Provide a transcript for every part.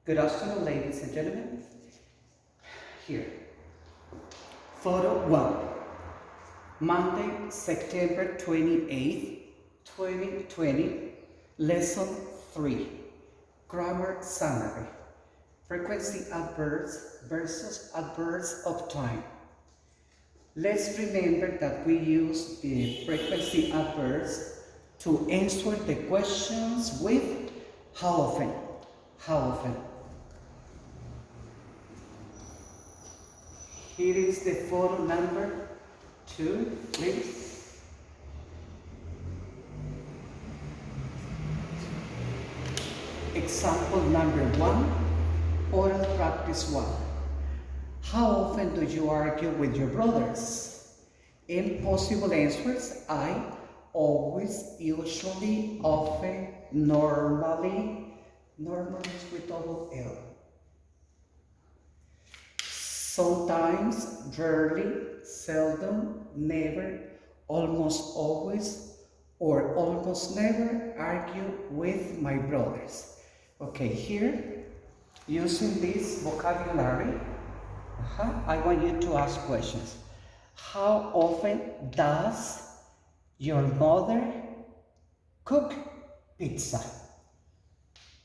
Good afternoon, ladies and gentlemen. Here, photo 1, Monday, September 28th, 2020, lesson 3, grammar summary, frequency adverbs versus adverbs of time. Let's remember that we use the frequency adverbs to answer the questions with how often. How often? Here is the photo number 2, please. Example number 1, oral practice 1. How often do you argue with your brothers? In possible answers, I, always, usually, often, normally is with double L. Sometimes, rarely, seldom, never, almost always, or almost never argue with my brothers. Okay, here, using this vocabulary, I want you to ask questions. How often does your mother cook pizza?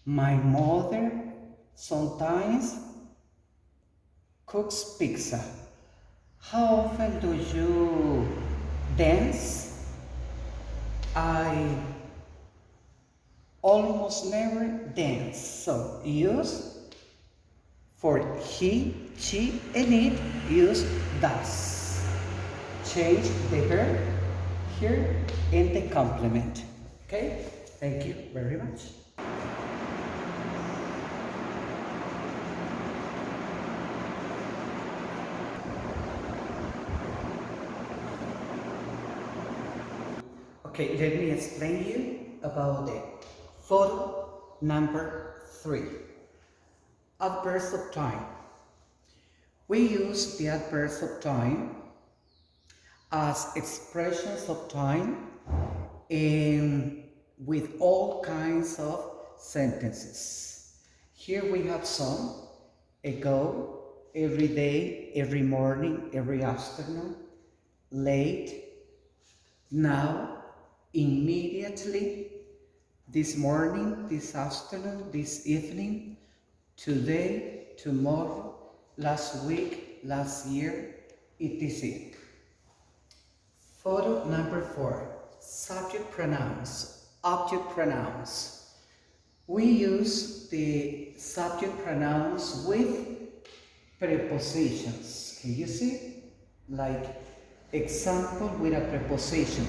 My mother sometimes cooks pizza. How often do you dance? I almost never dance. So use for he, she, and it, use does. Change the verb here in the complement. Okay? Thank you very much. Okay, let me explain you about the photo number 3. Adverbs of time. We use the adverbs of time as expressions of time with all kinds of sentences. Here we have some: ago, every day, every morning, every afternoon, late, now, immediately, this morning, this afternoon, this evening, today, tomorrow, last week, last year, etc. Photo number 4, subject pronouns, object pronouns. We use the subject pronouns with prepositions. Can you see? Like example with a preposition.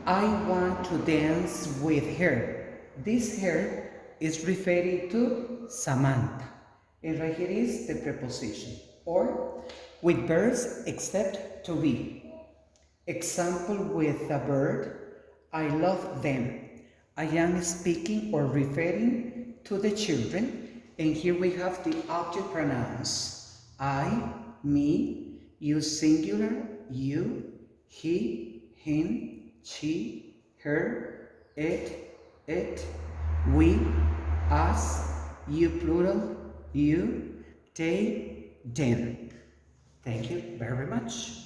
I want to dance with her. This her is referring to Samantha. And right here is the preposition. Or with verbs except to be. Example with a verb, I love them. I am speaking or referring to the children. And here we have the object pronouns. I, me, you singular, you, he, him, she, her, it, we, us, you plural, you, they, them. Thank you very much.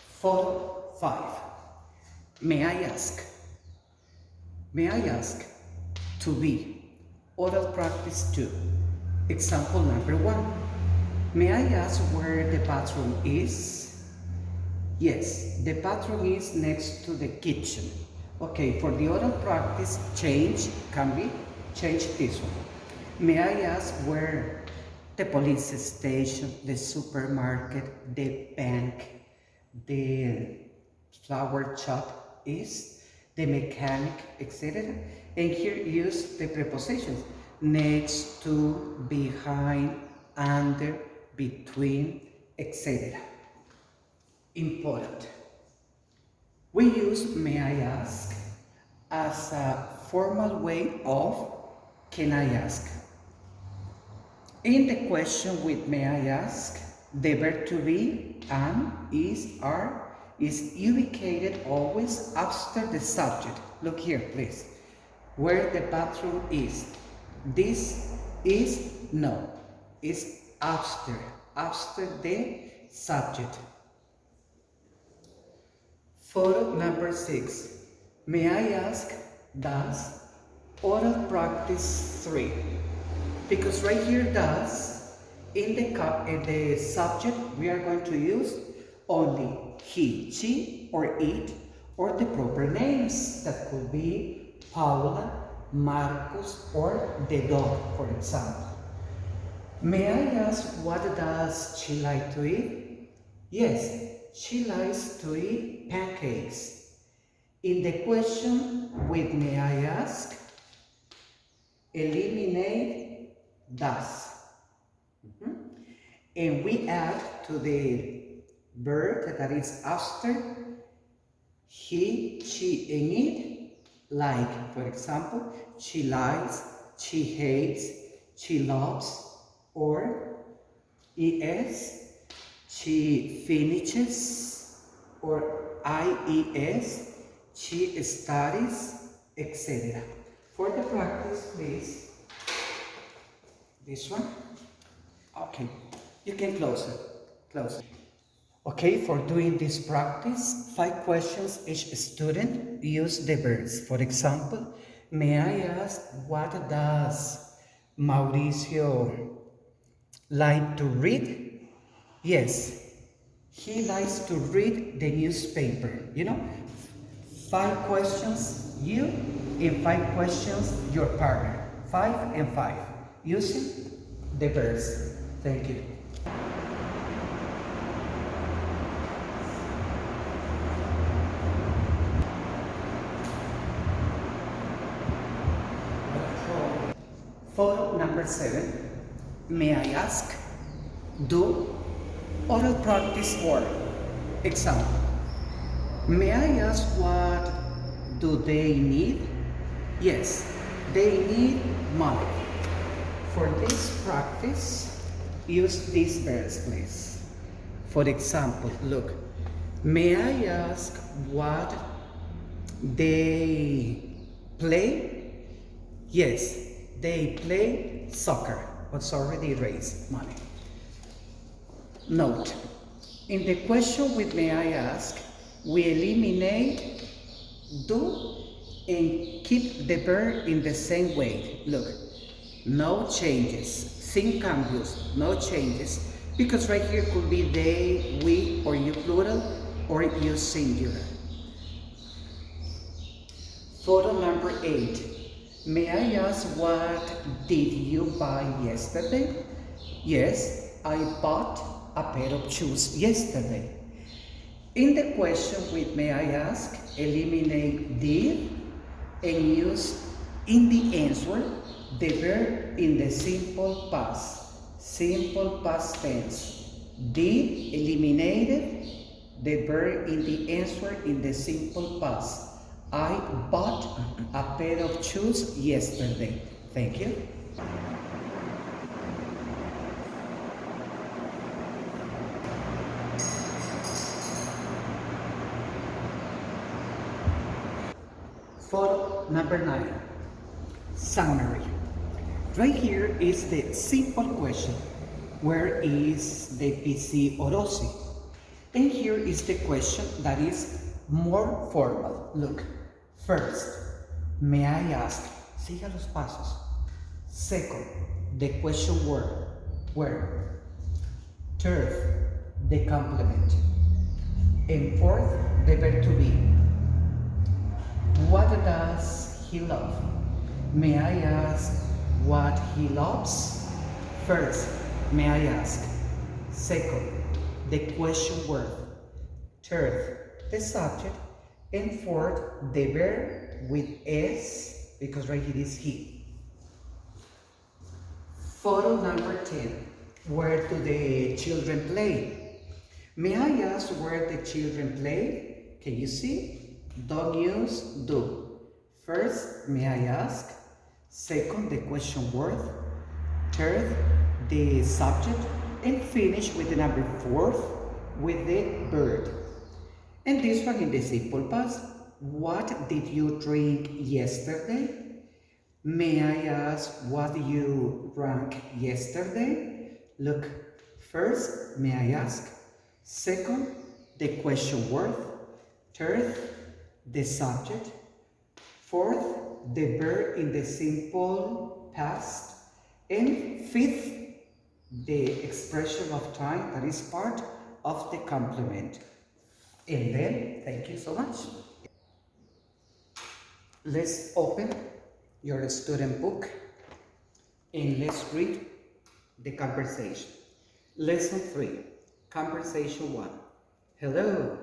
Photo 5. May I ask? May I ask to be? Oral practice 2. Example number 1. May I ask where the bathroom is? Yes, the bathroom is next to the kitchen. Okay, for the oral practice, change this one. May I ask where the police station, the supermarket, the bank, the flower shop is, the mechanic, etc. And here use the prepositions: next to, behind, under, between, etc. Important. We use may I ask as a formal way of can I ask. In the question with may I ask, the verb to be and is, are, is ubicated always after the subject. Look here, please. Where the bathroom is. This is no. It's after the subject. Photo number 6. May I ask, does oral practice 3? Because right here does, in the subject, we are going to use only he, she, or it, or the proper names. That could be Paula, Marcos, or the dog, for example. May I ask, what does she like to eat? Yes, she likes to eat pancakes. In the question with may I ask, eliminate does. And we add to the verb that is after he, she, and it, like, for example, she likes, she hates, she loves, or es, she finishes, or ies, she studies, etc. For the practice, please. This one. Okay, you can close it. Close it. Okay, for doing this practice, 5 questions each student use the verbs. For example, may I ask, what does Mauricio like to read? Yes, he likes to read the newspaper. 5 questions you and 5 questions your partner. 5 and 5. Using the verbs. Thank you. Photo number 7. May I ask, do oral practice 4. Example. May I ask what do they need? Yes, they need money. For this practice, use these verbs, please. For example, look. May I ask what they play? Yes, they play soccer, but it's already raised money. Note, in the question with may I ask, we eliminate do and keep the verb in the same way. Look, no changes, sin cambios, no changes, because right here could be they, we, or you plural, or you singular. Photo number 8. May I ask, what did you buy yesterday? Yes, I bought a pair of shoes yesterday. In the question with may I ask, eliminate did and use in the answer the verb in the simple past tense. Did eliminated the verb in the answer in the simple past. I bought a pair of shoes yesterday. Thank you. Photo number 9. Summary. Right here is the simple question. Where is the PC Orosi? And here is the question that is more formal. Look. First, may I ask? Siga los pasos. Second, the question word. Where? Third, the complement. And fourth, the verb to be. What does he love? May I ask what he loves? First, may I ask? Second, the question word. Third, the subject. And fourth, the verb with s, because right here is he. Photo number 10. Where do the children play? May I ask where the children play? Can you see? Don't use do. First, may I ask? Second, the question word. Third, the subject, and finish with the number 4 with the verb. And this one in the simple past. What did you drink yesterday? May I ask what you drank yesterday? Look, first, may I ask? Second, the question word. Third, the subject. Fourth, the verb in the simple past. And fifth, the expression of time that is part of the complement. And then, thank you so much. Let's open your student book and let's read the conversation. Lesson 3, conversation 1. Hello,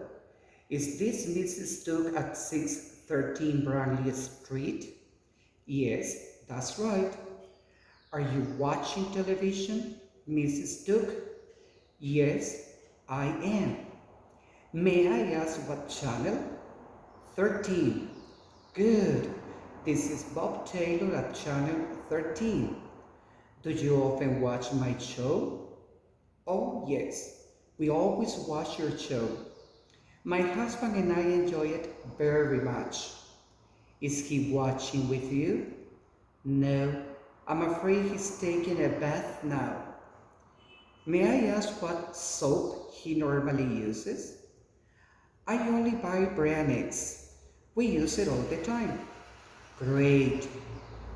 is this Mrs. Duke at 613 Brantley Street? Yes, that's right. Are you watching television, Mrs. Duke? Yes, I am. May I ask what channel? 13. Good. This is Bob Taylor at channel 13. Do you often watch my show? Oh, yes. We always watch your show. My husband and I enjoy it very much. Is he watching with you? No, I'm afraid he's taking a bath now. May I ask what soap he normally uses? I only buy brand eggs. We use it all the time. Great.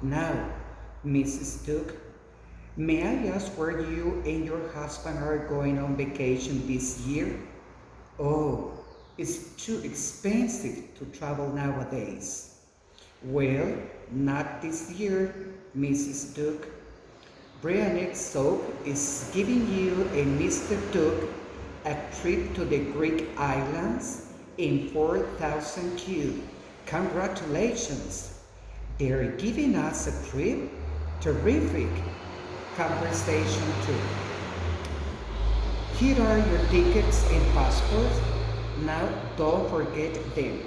Now, Mrs. Duke, may I ask where you and your husband are going on vacation this year? Oh, it's too expensive to travel nowadays. Well, not this year, Mrs. Duke. Brianne's soap is giving you and Mr. Duke a trip to the Greek islands in 4,000 Q. Congratulations! They're giving us a trip. Terrific! Conversation 2. Here are your tickets and passports. Now don't forget them.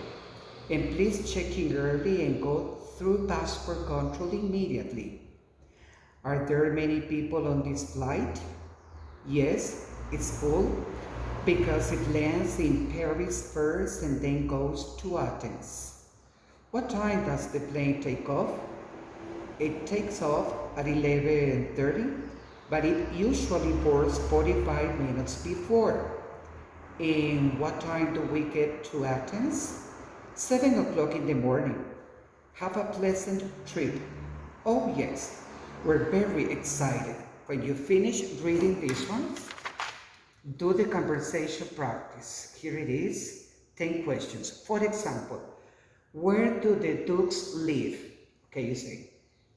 And please check in early and go through passport control immediately. Are there many people on this flight? Yes, it's full because it lands in Paris first and then goes to Athens. What time does the plane take off? It takes off at 11:30, but it usually boards 45 minutes before. And what time do we get to Athens? 7 o'clock in the morning. Have a pleasant trip. Oh yes, we're very excited. When you finish reading this one, do the conversation practice. Here it is, 10 questions. For example, where do the Dukes live? Okay, you say,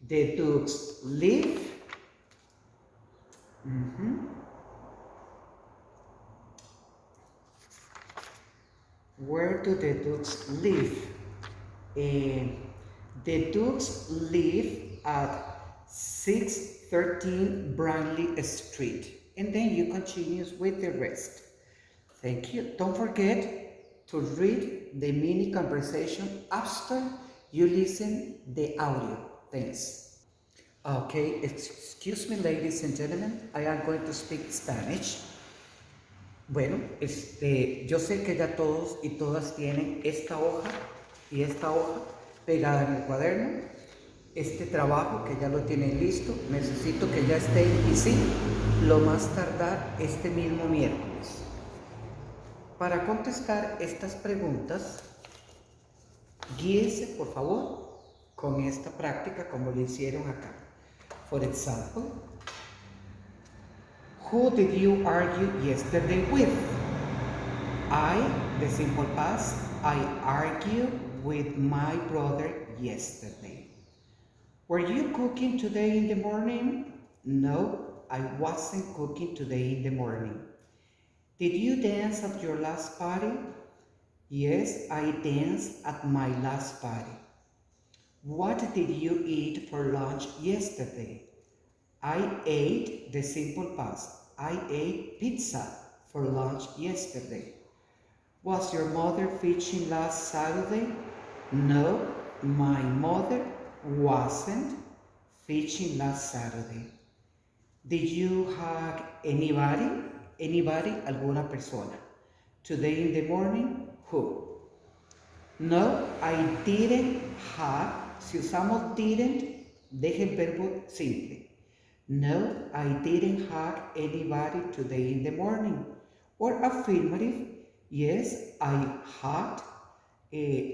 the Dukes live. Where do the Dukes live? The Dukes live at 613 Brantley Street. And then you continue with the rest. Thank you. Don't forget to read the mini conversation after you listen the audio. Thanks. Okay, excuse me, ladies and gentlemen. I am going to speak Spanish. Bueno, yo sé que ya todos y todas tienen esta hoja y esta hoja pegada en el cuaderno. Este trabajo que ya lo tienen listo, necesito que ya esté en PC lo más tardar este mismo miércoles. Para contestar estas preguntas, guíese por favor con esta práctica como lo hicieron acá. For example, who did you argue yesterday with? I, the simple past, I argued with my brother yesterday. Were you cooking today in the morning? No, I wasn't cooking today in the morning. Did you dance at your last party? Yes, I danced at my last party. What did you eat for lunch yesterday? I ate the simple past. I ate pizza for lunch yesterday. Was your mother fishing last Saturday? No, my mother wasn't fishing last Saturday. Did you hug anybody? Anybody, alguna persona. Today in the morning, who? No, I didn't hug. Si usamos didn't, deje el verbo simple. No, I didn't hug anybody today in the morning. Or affirmative, yes, I hugged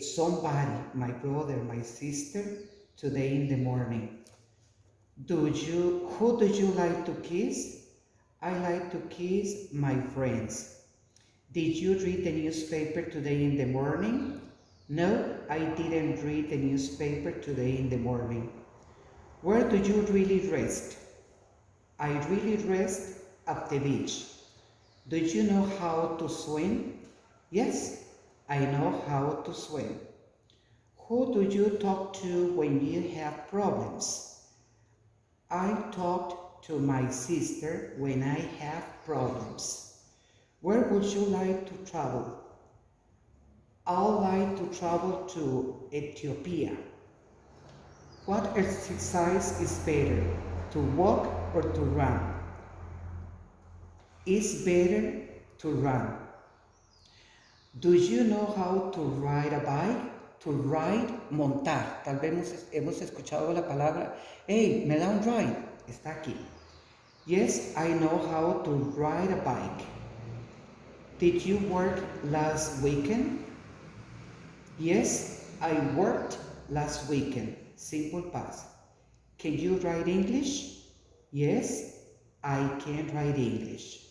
somebody, my brother, my sister, today in the morning. Who do you like to kiss? I like to kiss my friends. Did you read the newspaper today in the morning? No, I didn't read the newspaper today in the morning. Where do you really rest? I really rest at the beach. Do you know how to swim? Yes, I know how to swim. Who do you talk to when you have problems? I talk to my sister when I have problems. Where would you like to travel? I'd like to travel to Ethiopia. What exercise is better, to walk or to run? It's better to run. Do you know how to ride a bike? To ride, montar. Tal vez hemos escuchado la palabra, hey, me da un ride. Está aquí. Yes, I know how to ride a bike. Did you work last weekend? Yes, I worked last weekend. Simple past. Can you write English? Yes, I can write English.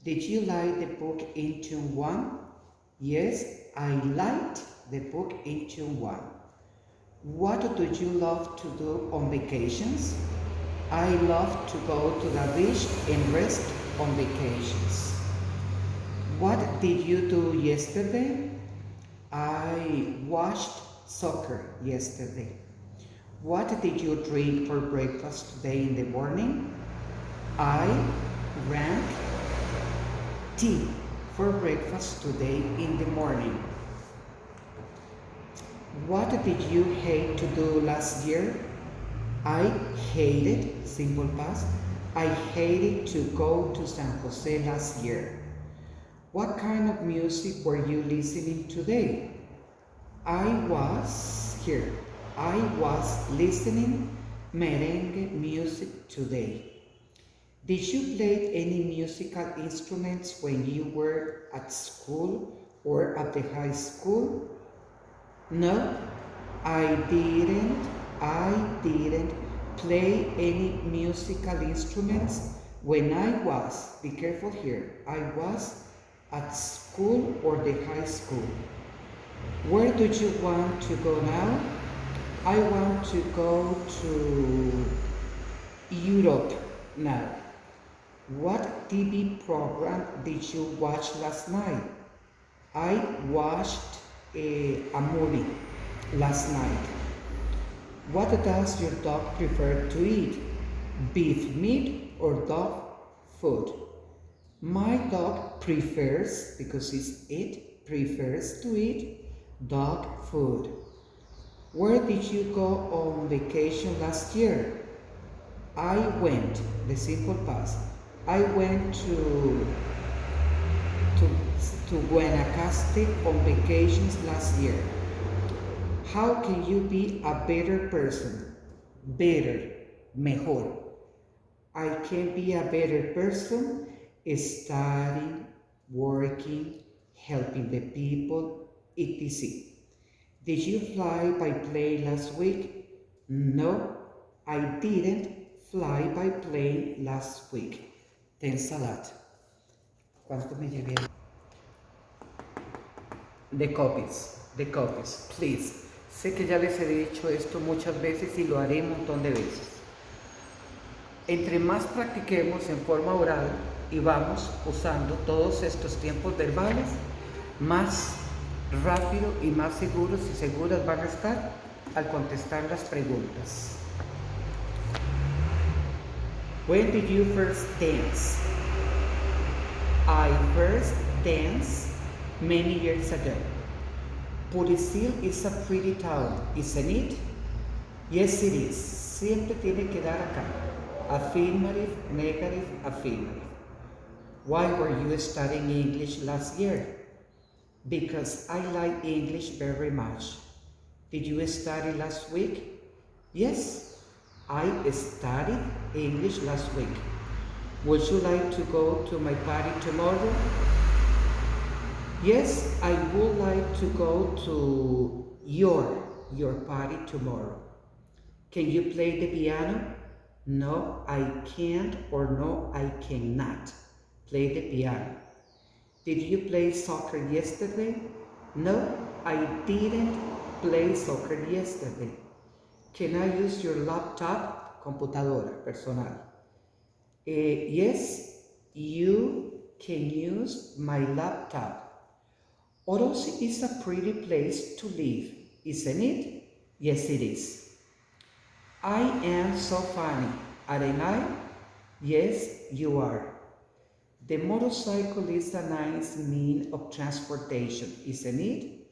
Did you like the book into one? Yes, I liked the book into one. What do you love to do on vacations? I love to go to the beach and rest on vacations. What did you do yesterday? I watched soccer yesterday. What did you drink for breakfast today in the morning? I drank tea for breakfast today in the morning. What did you hate to do last year? I hated, simple past, I hated to go to San Jose last year. What kind of music were you listening today? I was listening merengue music today. Did you play any musical instruments when you were at school or at the high school? No, I didn't play any musical instruments when I was, be careful here, I was at school or the high school. Where do you want to go now? I want to go to Europe now. What TV program did you watch last night? I watched a movie last night. What does your dog prefer to eat? Beef meat or dog food? My dog prefers, because prefers to eat dog food. Where did you go on vacation last year? I went, the simple past, I went to Guanacaste on vacations last year. How can you be a better person? Better, mejor. I can be a better person studying, working, helping the people, etc. Did you fly by plane last week? No, I didn't fly by plane last week. Thanks a lot. ¿Cuánto me llevé? The copies, please. Sé que ya les he dicho esto muchas veces y lo haré un montón de veces. Entre más practiquemos en forma oral y vamos usando todos estos tiempos verbales, más rápido y más seguros y seguras van a estar al contestar las preguntas. When did you first dance? I first danced many years ago. Purisil is a pretty town, isn't it? Yes, it is. Siempre tiene que dar acá. Affirmative, negative, affirmative. Why were you studying English last year? Because I like English very much. Did you study last week? Yes, I studied English last week. Would you like to go to my party tomorrow? Yes, I would like to go to your party tomorrow. Can you play the piano? No, I can't, or no, I cannot play the piano. Did you play soccer yesterday? No, I didn't play soccer yesterday. Can I use your laptop? Computadora personal. Yes, you can use my laptop. Orosi is a pretty place to live, isn't it? Yes, it is. I am so funny, aren't I? Yes, you are. The motorcycle is a nice mean of transportation, isn't it?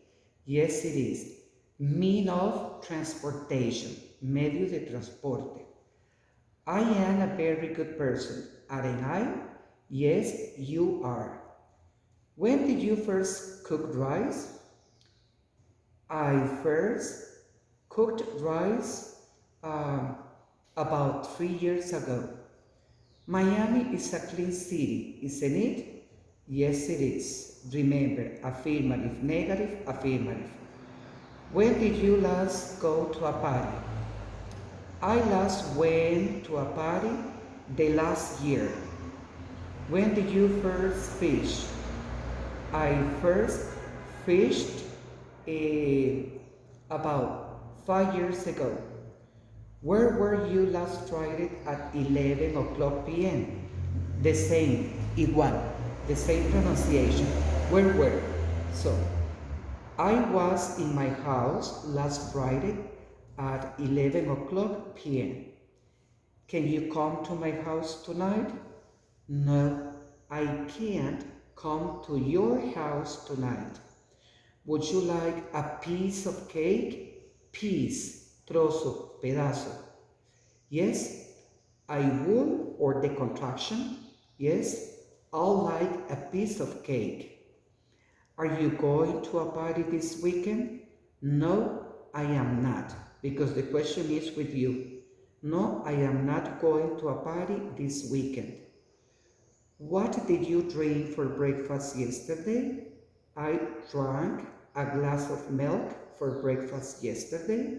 Yes, it is. Mean of transportation, medio de transporte. I am a very good person, aren't I? Yes, you are. When did you first cook rice? I first cooked rice about 3 years ago. Miami is a clean city, isn't it? Yes, it is. Remember, affirmative, negative, affirmative. When did you last go to a party? I last went to a party the last year. When did you first fish? I first fished about 5 years ago. Where were you last Friday at 11 o'clock p.m.? The same, igual, the same pronunciation. Where were? So, I was in my house last Friday at 11 o'clock p.m. Can you come to my house tonight? No, I can't come to your house tonight. Would you like a piece of cake? Piece, trozo, pedazo. Yes, I would, or the contraction. Yes, I'll like a piece of cake. Are you going to a party this weekend? No, I am not, because the question is with you. No, I am not going to a party this weekend. What did you drink for breakfast yesterday? I drank a glass of milk for breakfast yesterday.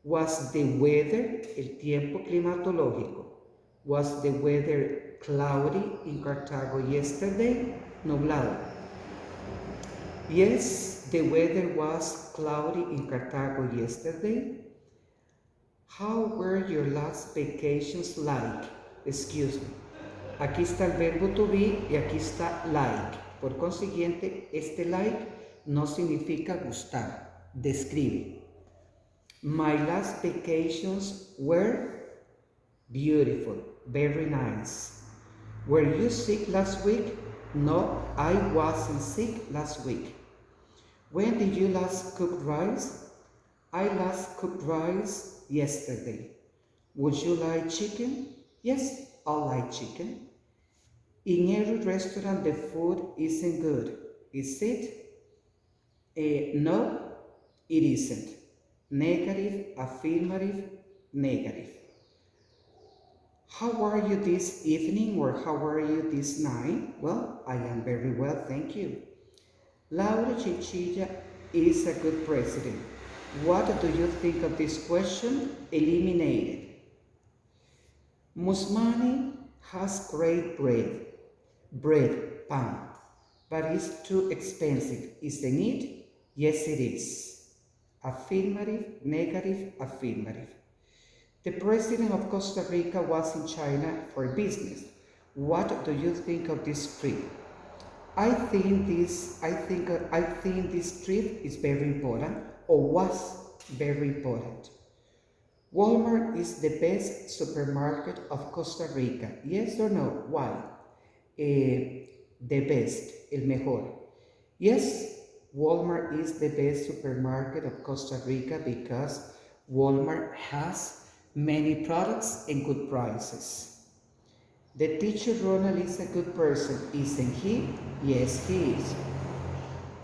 Was the weather, el tiempo climatológico, was the weather cloudy in Cartago yesterday? Nublado. Yes, the weather was cloudy in Cartago yesterday. How were your last vacations like? Excuse me. Aquí está el verbo to be y aquí está like. Por consiguiente, este like no significa gustar, describe. My last vacations were beautiful, very nice. Were you sick last week? No, I wasn't sick last week. When did you last cook rice? I last cooked rice yesterday. Would you like chicken? Yes, I'll like chicken. In every restaurant the food isn't good, is it? No, it isn't. Negative, affirmative, negative. How are you this evening, or how are you this night? Well, I am very well, thank you. Laura Chinchilla is a good president. What do you think of this question? Eliminated. Musmani has great bread, pan, but it's too expensive, isn't it? Yes, it is. Affirmative, negative, affirmative. The president of Costa Rica was in China for business. What do you think of this trip? I think this trip is very important, or was very important. Walmart is the best supermarket of Costa Rica. Yes or no? Why? The best, el mejor. Yes, Walmart is the best supermarket of Costa Rica because Walmart has many products and good prices. The teacher Ronald is a good person, isn't he? Yes, he is.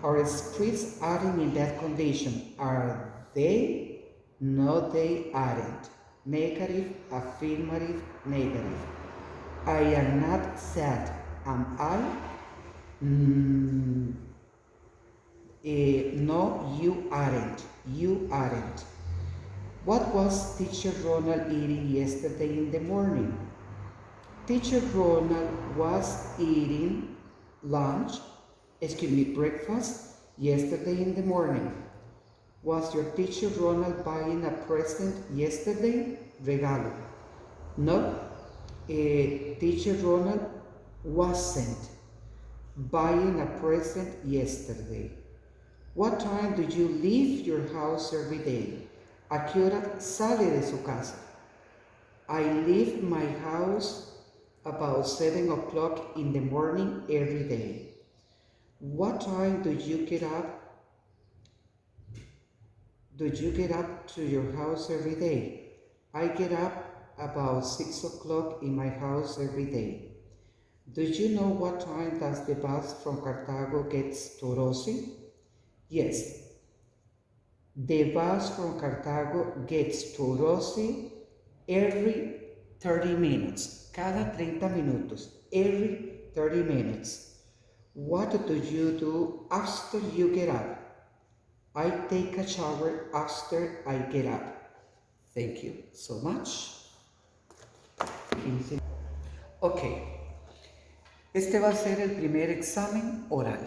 Our streets aren't in bad condition, are they? No, they aren't. Negative, affirmative, negative. I am not sad, am I? No, you aren't. You aren't. What was Teacher Ronald eating yesterday in the morning? Teacher Ronald was eating breakfast yesterday in the morning. Was your teacher Ronald buying a present yesterday? Regalo. No, teacher Ronald wasn't buying a present yesterday. What time do you leave your house every day? ¿A qué hora sale de su casa? I leave my house about 7 o'clock in the morning every day. What time do you get up? Do you get up to your house every day? I get up about 6 o'clock in my house every day. Do you know what time does the bus from Cartago gets to Rossi? Yes. The bus from Cartago gets to Rossi every 30 minutes. Cada 30 minutos. Every 30 minutes. What do you do after you get up? I take a shower after I get up. Thank you so much. Ok. Este va a ser el primer examen oral.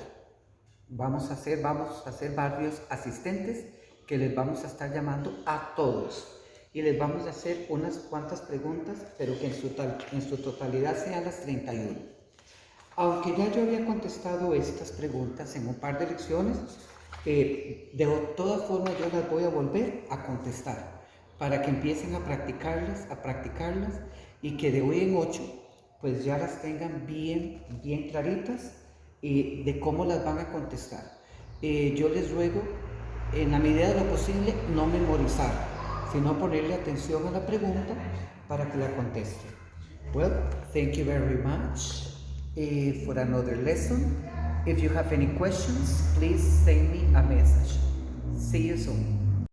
Vamos a hacer varios asistentes que les vamos a estar llamando a todos. Y les vamos a hacer unas cuantas preguntas, pero que en su totalidad sean las 31. Aunque ya yo había contestado estas preguntas en un par de lecciones, de todas formas yo las voy a volver a contestar para que empiecen a practicarlas y que de hoy en 8 pues ya las tengan bien claritas de cómo las van a contestar. Yo les ruego, en la medida de lo posible, no memorizar, sino ponerle atención a la pregunta para que la conteste. Well, thank you very much for another lesson. If you have any questions, please send me a message. See you soon.